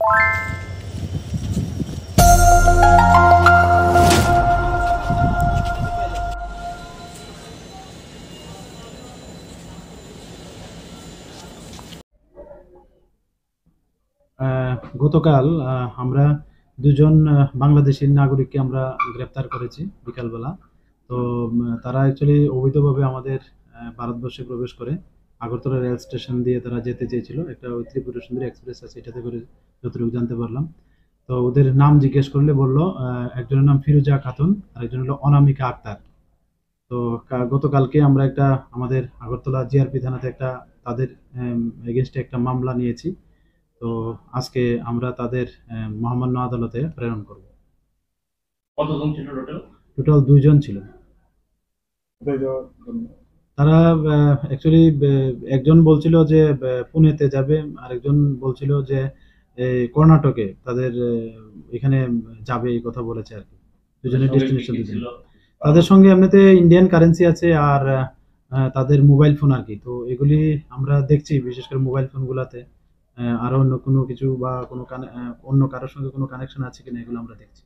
আহ, গতকাল আমরা দুজন বাংলাদেশি নাগরিককে আমরা গ্রেপ্তার করেছি বিকালবেলা। তো তারা অ্যাকচুয়ালি অবৈধভাবে আমাদের ভারতবর্ষে প্রবেশ করে আগরতলা রেল স্টেশন দিয়ে তারা যেতে চেয়েছিল। একটা ওই ত্রিপুরা সুন্দরী এক্সপ্রেস আছে, এটাতে করে যতটুকু জানতে পারলাম। তো ওদের নাম জিজ্ঞেস করলে বললো একজনের নাম ফিরোজা খাতুন আর একজন হলো অনামিকা আক্তার। তো গতকালকে আমরা একটা আমাদের আগরতলা জিআরপি থানাতে একটা তাদের এগেনস্টে একটা মামলা নিয়েছি। তো আজকে আমরা তাদের মহামান্য আদালতে প্রেরণ করব। কতজন ছিল টোটাল? টোটাল ২ জন ছিল। তারা অ্যাকচুয়ালি একজন বলছিল যে পুনেতে যাবে, আরেকজন বলছিল যে কর্ণাটকে তাদের এখানে যাবে, এই কথা বলেছে আর কি। দুজনের সঙ্গে কি ডেস্টিনেশন কি দুজন। ছিল? তাদের সঙ্গে এমনিতে ইন্ডিয়ান কারেন্সি আছে আর তাদের মোবাইল ফোন আর কি। তো এগুলি আমরা দেখছি বিশেষ করে মোবাইল ফোনগুলাতে আরো অন্য কোনো কিছু বা কোনো অন্য কারোর সঙ্গে কোনো কানেকশন আছে কিনা এগুলো আমরা দেখছি।